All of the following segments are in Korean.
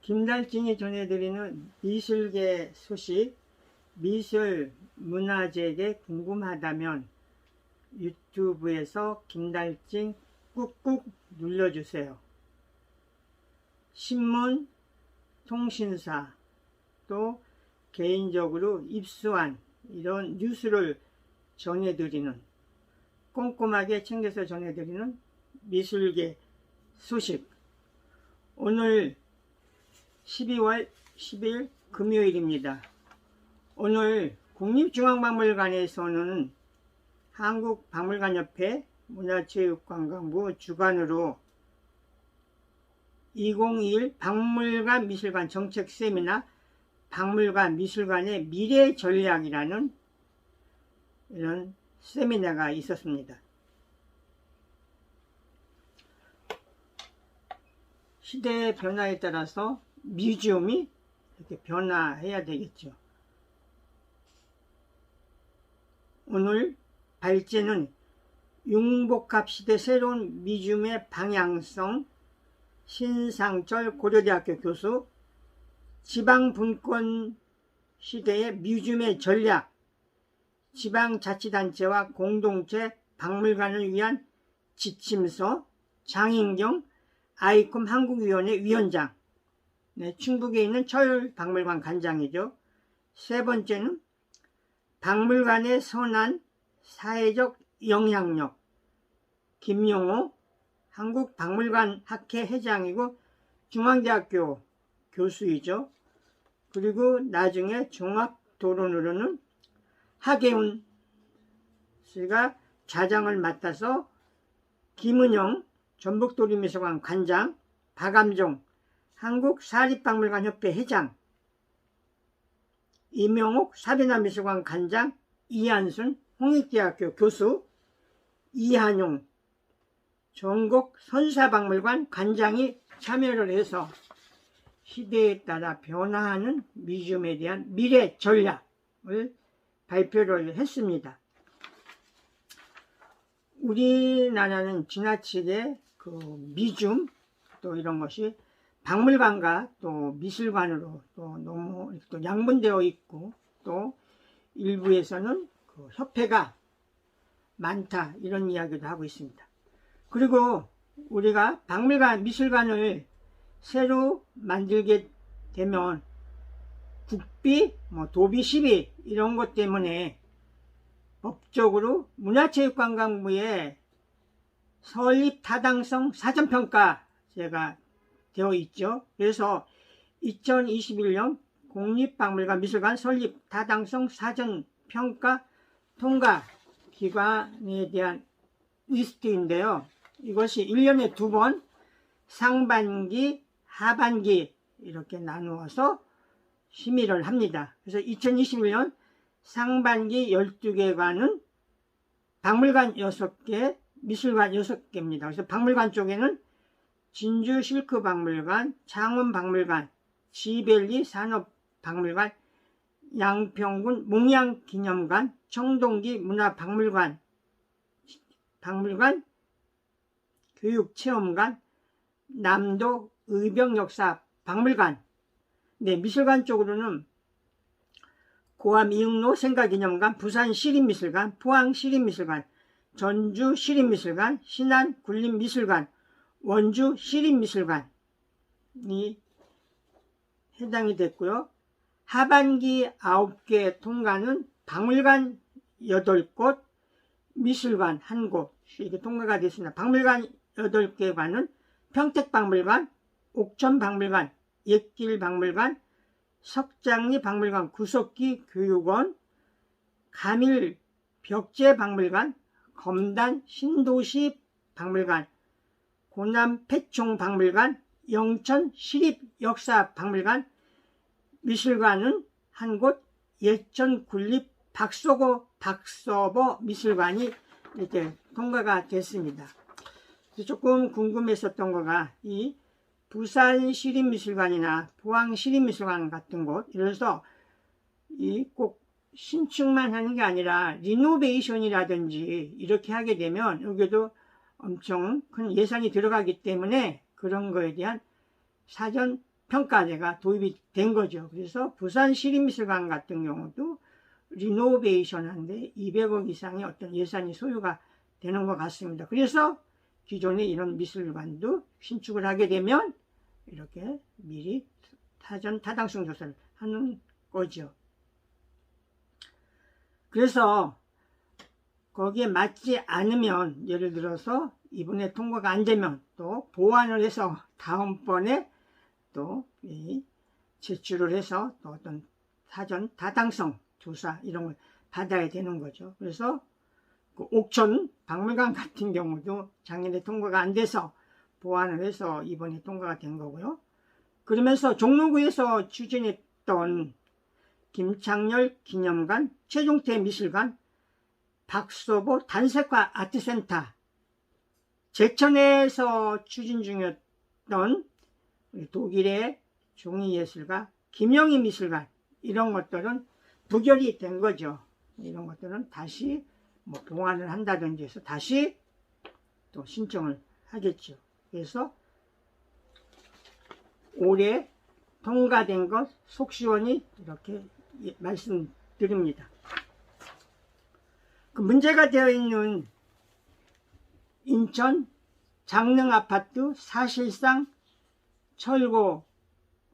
김달진이 전해드리는 미술계 소식, 미술 문화재에 궁금하다면 유튜브에서 김달진 꾹꾹 눌러주세요. 신문, 통신사, 또 개인적으로 입수한 이런 뉴스를 전해드리는, 꼼꼼하게 챙겨서 전해드리는 미술계 소식. 오늘 12월 10일 금요일입니다. 오늘 국립중앙박물관에서는 한국박물관협회 문화체육관광부 주관으로 2021 박물관 미술관 정책 세미나 박물관 미술관의 미래 전략이라는 이런 세미나가 있었습니다. 시대의 변화에 따라서 뮤지엄이 이렇게 변화해야 되겠죠. 오늘 발제는 융복합 시대 새로운 뮤지엄의 방향성, 신상철 고려대학교 교수, 지방분권 시대의 뮤지엄의 전략, 지방자치단체와 공동체 박물관을 위한 지침서, 장인경 아이콤 한국위원회 위원장, 충북에 있는 철박물관 관장이죠. 세 번째는 박물관의 선한 사회적 영향력, 김용호 한국박물관학회 회장이고 중앙대학교 교수이죠. 그리고 나중에 종합토론으로는 하계훈 씨가 좌장을 맡아서 김은영 전북도립미술관 관장, 박암종 한국사립박물관협회 회장, 이명옥 사비나미술관 관장, 이한순 홍익대학교 교수, 이한용 전국 선사박물관 관장이 참여를 해서 시대에 따라 변화하는 뮤지엄에 대한 미래 전략을 발표를 했습니다. 우리나라는 지나치게 그 뮤지엄 또 이런 것이 박물관과 또 미술관으로 또 너무 또 양분되어 있고, 또 일부에서는 그 협회가 많다 이런 이야기도 하고 있습니다. 그리고 우리가 박물관, 미술관을 새로 만들게 되면 국비, 도비, 시비 이런 것 때문에 법적으로 문화체육관광부의 설립 타당성 사전평가제가 되어 있죠. 그래서 2021년 국립박물관 미술관 설립 타당성 사전평가 통과 기관에 대한 리스트인데요. 이것이 1년에 2번 상반기, 하반기 이렇게 나누어서 심의를 합니다. 그래서 2021년 상반기 12개관은 박물관 6개, 미술관 6개입니다. 그래서 박물관 쪽에는 진주 실크박물관, 창원박물관, 지벨리 산업박물관, 양평군 몽양기념관, 청동기 문화박물관, 교육체험관, 남도 의병역사박물관. 미술관 쪽으로는 고암 이응로 생가기념관, 부산 시립미술관, 포항 시립미술관, 전주 시립미술관, 신안 군림미술관, 원주 시립미술관이 해당이 됐고요. 하반기 9개 통과는 박물관 8곳, 미술관 1곳 이렇게 통과가 됐습니다. 박물관 8개관은 평택박물관, 옥천박물관, 옛길박물관, 석장리박물관, 구석기 교육원, 가밀 벽제박물관, 검단 신도시 박물관, 고남 패총박물관, 영천 시립역사박물관, 미술관은 1곳, 예천 군립 박서버 미술관이 이렇게 통과가 됐습니다. 조금 궁금했었던 거가 이 부산 시립미술관이나 포항 시립미술관 같은 곳, 이래서 이 꼭 신축만 하는 게 아니라 리노베이션이라든지 이렇게 하게 되면 여기도 엄청 큰 예산이 들어가기 때문에 그런 거에 대한 사전 평가제가 도입이 된 거죠. 그래서 부산시립미술관 같은 경우도 리노베이션 하는데 200억 이상의 어떤 예산이 소요가 되는 것 같습니다. 그래서 기존의 이런 미술관도 신축을 하게 되면 이렇게 미리 사전 타당성 조사를 하는 거죠. 그래서 거기에 맞지 않으면, 예를 들어서 이번에 통과가 안 되면 또 보완을 해서 다음번에 또 제출을 해서 또 어떤 사전 타당성 조사 이런 걸 받아야 되는 거죠. 그래서 그 옥천 박물관 같은 경우도 작년에 통과가 안 돼서 보완을 해서 이번에 통과가 된 거고요. 그러면서 종로구에서 추진했던 김창렬 기념관, 최종태 미술관, 박소보 단색화 아트센터, 제천에서 추진 중이었던 독일의 종이예술가 김영희 미술관, 이런 것들은 부결이 된 거죠. 이런 것들은 다시 뭐 보완을 한다든지 해서 다시 또 신청을 하겠죠. 그래서 올해 통과된 것 속 시원히 이렇게 말씀드립니다. 그 문제가 되어 있는 인천 장릉아파트 사실상 철거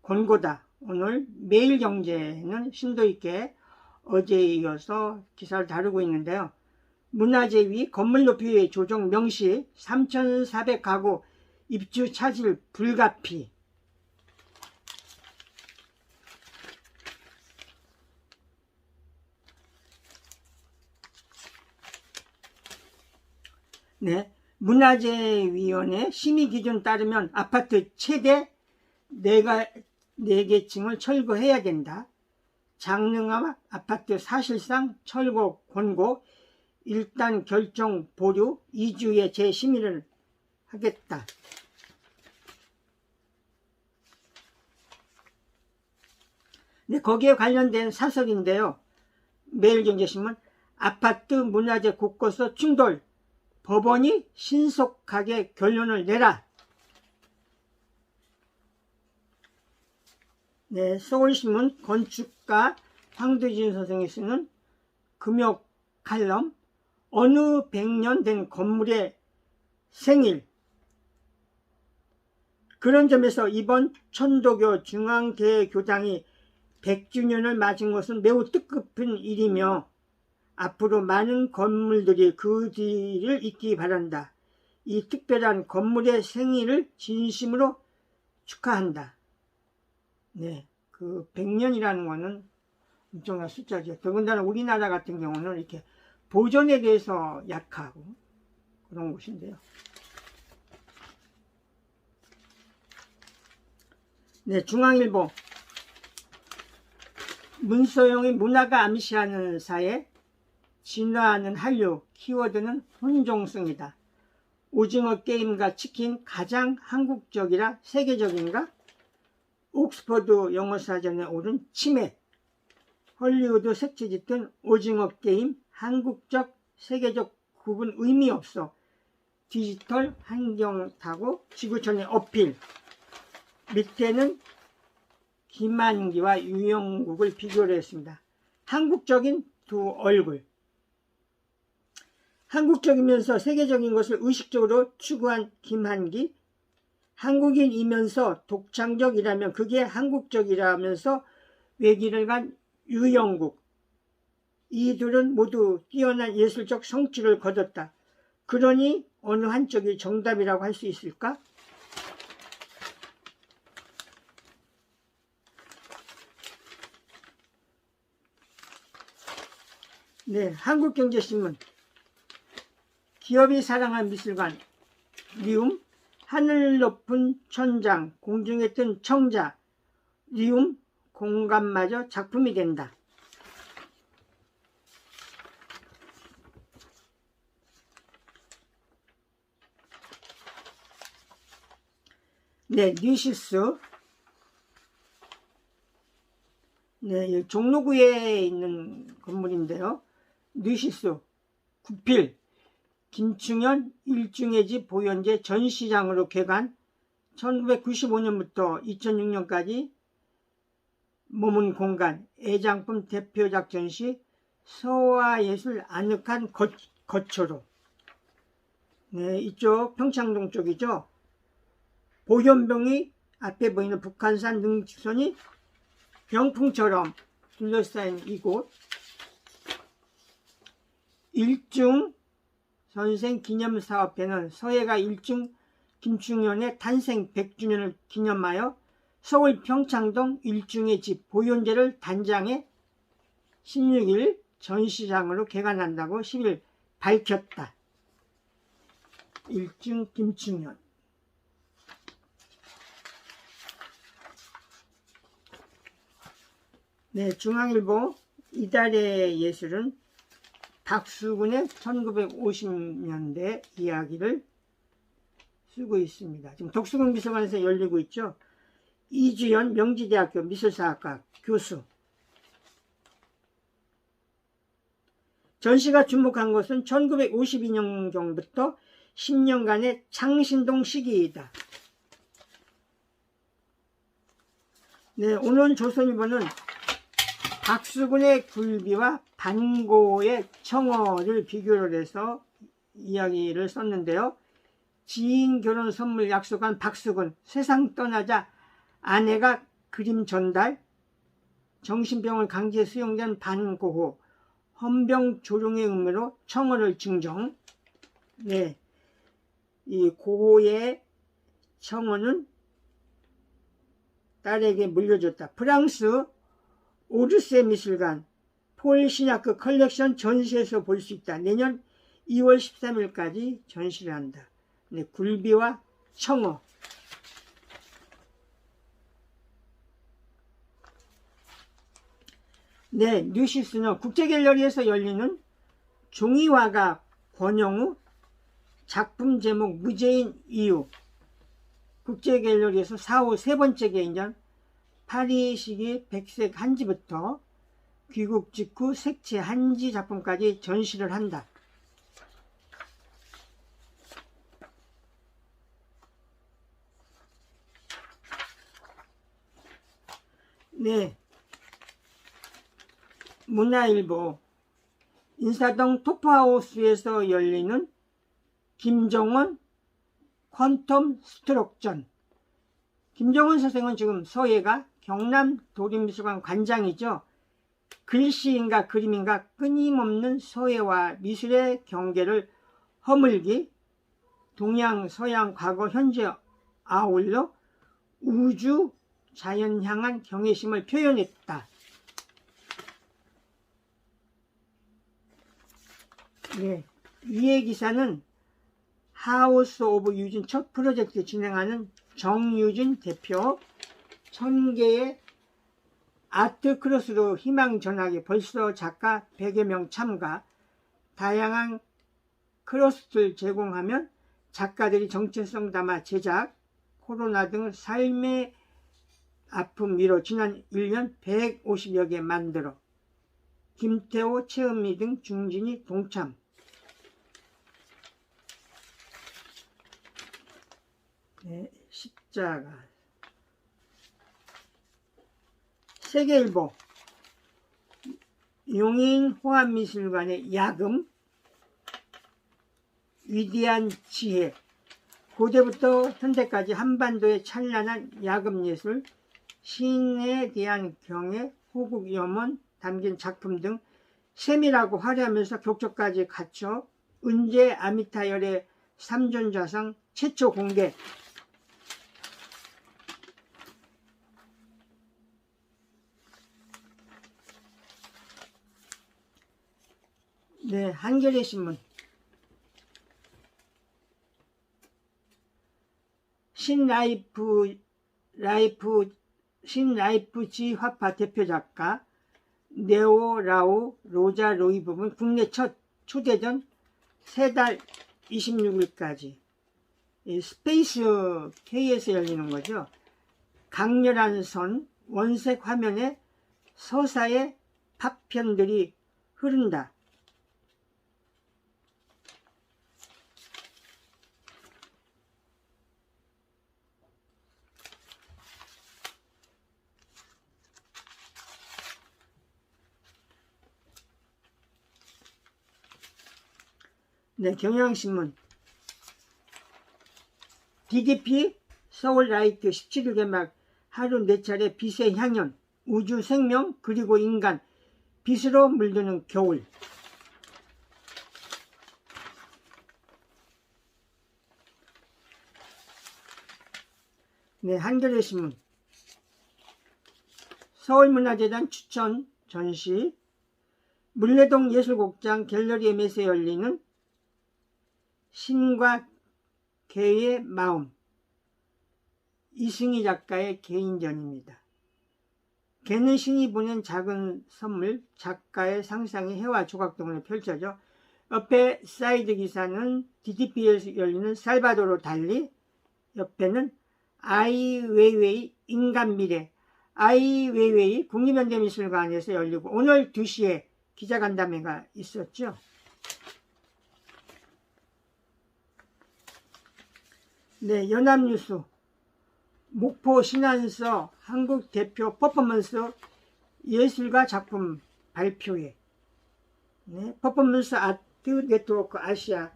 권고다. 오늘 매일경제는 심도 있게 어제에 이어서 기사를 다루고 있는데요. 문화재위 건물 높이 조정 명시 3,400가구 입주 차질 불가피. 네, 문화재위원회 심의기준 따르면 아파트 최대 4개층을 철거해야 된다. 장릉아 아파트 사실상 철거 권고, 일단 결정 보류, 2주에 재심의를 하겠다. 네, 거기에 관련된 사설인데요. 매일경제신문, 아파트 문화재 곳곳서 충돌, 법원이 신속하게 결론을 내라. 네, 서울신문 건축가 황두진 선생이 쓰는 금요 칼럼, 어느 100년 된 건물의 생일. 그런 점에서 이번 천도교 중앙대교당이 100주년을 맞은 것은 매우 뜻깊은 일이며 앞으로 많은 건물들이 그 뒤를 잇기 바란다. 이 특별한 건물의 생일을 진심으로 축하한다. 네, 그 100년이라는 거는 엄청난 숫자죠. 더군다나 우리나라 같은 경우는 이렇게 보존에 대해서 약하고 그런 곳인데요. 네, 중앙일보. 문소영의 문화가 암시하는 사회, 진화하는 한류, 키워드는 혼종성이다. 오징어 게임과 치킨 가장 한국적이라 세계적인가? 옥스퍼드 영어사전에 오른 치맥, 헐리우드 색채 짙은 오징어 게임, 한국적, 세계적 구분 의미 없어. 디지털 환경 타고 지구촌의 어필. 밑에는 김한기와 유영국을 비교를 했습니다. 한국적인 두 얼굴. 한국적이면서 세계적인 것을 의식적으로 추구한 김한기, 한국인이면서 독창적이라면 그게 한국적이라면서 외길을 간 유영국. 이 둘은 모두 뛰어난 예술적 성취를 거뒀다. 그러니 어느 한쪽이 정답이라고 할 수 있을까? 네, 한국경제신문. 기업이 사랑한 미술관, 리움, 하늘 높은 천장, 공중에 뜬 청자, 리움, 공간마저 작품이 된다. 네, 뉴시스. 네, 종로구에 있는 건물인데요. 뉴시스, 구필, 김충현 일중의 집 보현제 전시장으로 개관, 1995년부터 2006년까지 머문 공간 애장품 대표작 전시 서화예술 아늑한 거초로. 네, 이쪽 평창동 쪽이죠. 보현병이 앞에 보이는 북한산 능직선이 병풍처럼 둘러싸인 이곳. 일중 선생 기념사업회는 서예가 일중 김충현의 탄생 100주년을 기념하여 서울 평창동 일중의 집 보현제를 단장해 16일 전시장으로 개관한다고 10일 밝혔다. 일중 김충현. 네, 중앙일보 이달의 예술은 박수근의 1950년대 이야기를 쓰고 있습니다. 지금 덕수궁 미술관에서 열리고 있죠. 이주연 명지대학교 미술사학과 교수. 전시가 주목한 것은 1952년경부터 10년간의 창신동 시기이다. 네, 오늘 조선일보는 박수근의 굴비와 반고의 청어를 비교를 해서 이야기를 썼는데요. 지인 결혼 선물 약속한 박수근, 세상 떠나자 아내가 그림 전달, 정신병원 강제 수용된 반고호, 헌병 조롱의 의미로 청어를 증정. 네, 이 고호의 청어는 딸에게 물려줬다. 프랑스 오르세 미술관 폴 시냐크 컬렉션 전시에서 볼 수 있다. 내년 2월 13일까지 전시를 한다. 네, 굴비와 청어. 네, 뉴시스는 국제갤러리에서 열리는 종이화가 권영우 작품 제목 무죄인 이유. 국제갤러리에서 4호 세 번째 개인전 파리 시기 백색 한지부터 귀국 직후 색채 한지 작품까지 전시를 한다. 네, 문화일보 인사동 토프하우스에서 열리는 김정원 퀀텀 스트록전. 김정원 선생은 지금 서예가 경남 도립미술관 관장이죠. 글씨인가 그림인가 끊임없는 서예와 미술의 경계를 허물기, 동양, 서양, 과거, 현재 아울러 우주, 자연 향한 경외심을 표현했다. 네, 이에 기사는 하우스 오브 유진 첫 프로젝트 진행하는 정유진 대표 1000개의 아트 크로스로 희망 전하기. 벌써 작가 100여 명 참가. 다양한 크로스를 제공하면 작가들이 정체성 담아 제작. 코로나 등 삶의 아픔 위로 지난 1년 150여 개 만들어. 김태호, 최은미 등 중진이 동참. 네, 십자가. 세계일보 용인 호암미술관의 야금, 위대한 지혜. 고대부터 현대까지 한반도의 찬란한 야금예술, 시인에 대한 경애, 호국 염원 담긴 작품 등 세밀하고 화려하면서 격조까지 갖춰 은재 아미타열의 삼존자상 최초 공개. 네, 한겨레 신문. 신라이프지 화파 대표 작가 네오 로자 로이 부분 국내 첫 초대전 세 달 26일까지 스페이스 K에서 열리는 거죠. 강렬한 선, 원색 화면에 서사의 파편들이 흐른다. 네, 경향신문 DDP 서울라이트 17일 개막 하루 4차례 빛의 향연 우주 생명 그리고 인간 빛으로 물드는 겨울. 네, 한겨레 신문 서울문화재단 추천 전시 물레동 예술곡장 갤러리 M에서 열리는 신과 개의 마음, 이승희 작가의 개인전입니다. 개는 신이 보낸 작은 선물, 작가의 상상의 해와 조각 등으로 펼쳐져 옆에 사이드 기사는 DDP에서 열리는 살바도르 달리, 옆에는 아이웨이웨이 인간미래, 아이웨이웨이 국립현대미술관에서 열리고 오늘 2시에 기자간담회가 있었죠. 네, 연합뉴스 목포 신안서 한국 대표 퍼포먼스 예술가 작품 발표회. 네, 퍼포먼스 아트 네트워크 아시아,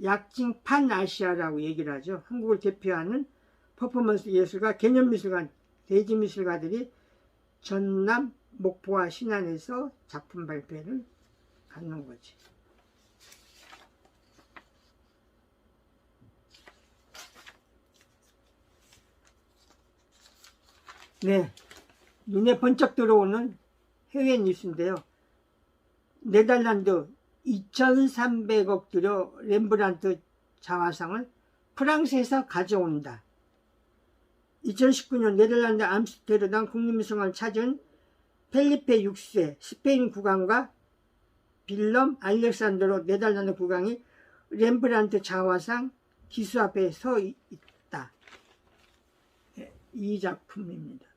약칭 판 아시아라고 얘기를 하죠. 한국을 대표하는 퍼포먼스 예술가, 개념미술관, 대지미술가들이 전남 목포와 신안에서 작품 발표를 갖는 거지. 네, 눈에 번쩍 들어오는 해외 뉴스인데요. 네덜란드 2300억 들여 렘브란트 자화상을 프랑스에서 가져온다. 2019년 네덜란드 암스테르담 국립미술관을 찾은 펠리페 6세 스페인 국왕과 빌럼 알렉산드로 네덜란드 국왕이 렘브란트 자화상 기수 앞에 서 있다. 이 작품입니다.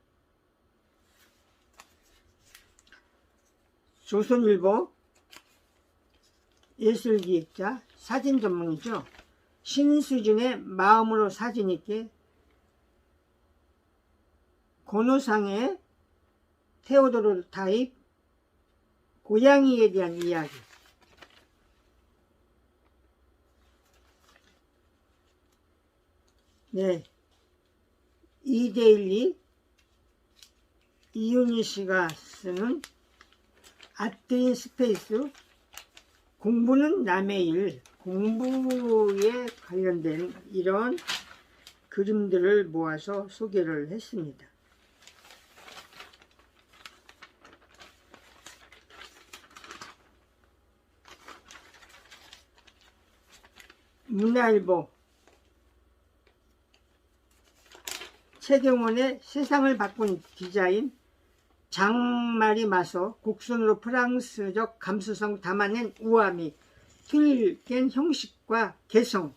조선일보 예술기획자, 사진 전문이죠. 신수진의 마음으로 사진 있게, 권우상의 테오도르 타입 고양이에 대한 이야기. 네, 이데일리 이윤희 씨가 쓰는 아트인 스페이스, 공부는 남의 일, 공부에 관련된 이런 그림들을 모아서 소개를 했습니다. 문화일보 최경원의 세상을 바꾼 디자인, 장말이 마서 곡선으로 프랑스적 감수성 담아낸 우아미, 틀 깬 형식과 개성.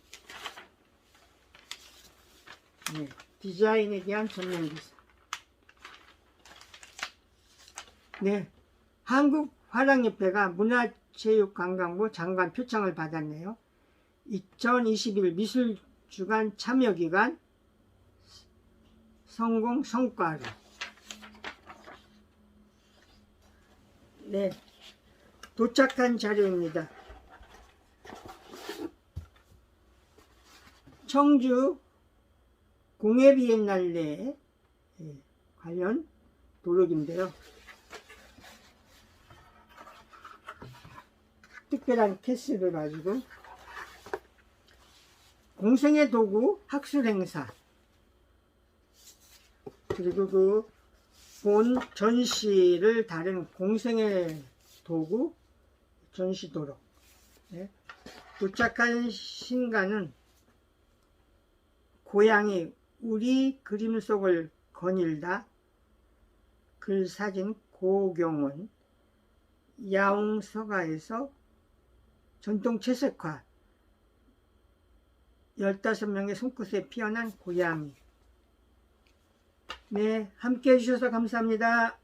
네, 디자인에 대한 전면기사. 네, 한국화랑협회가 문화체육관광부 장관 표창을 받았네요. 2021 미술주간 참여기간 성공 성과로. 네, 도착한 자료입니다. 청주 공예비엔날레 관련 도록인데요. 특별한 캐스를 가지고 공생의 도구 학술행사, 그리고 그 본 전시를 다룬 공생의 도구 전시 도록. 네. 도착한 신간은 고양이 우리 그림 속을 거닐다, 글 사진 고경원, 야옹서가에서 전통 채색화, 15명의 손끝에 피어난 고양이. 네, 함께 해주셔서 감사합니다.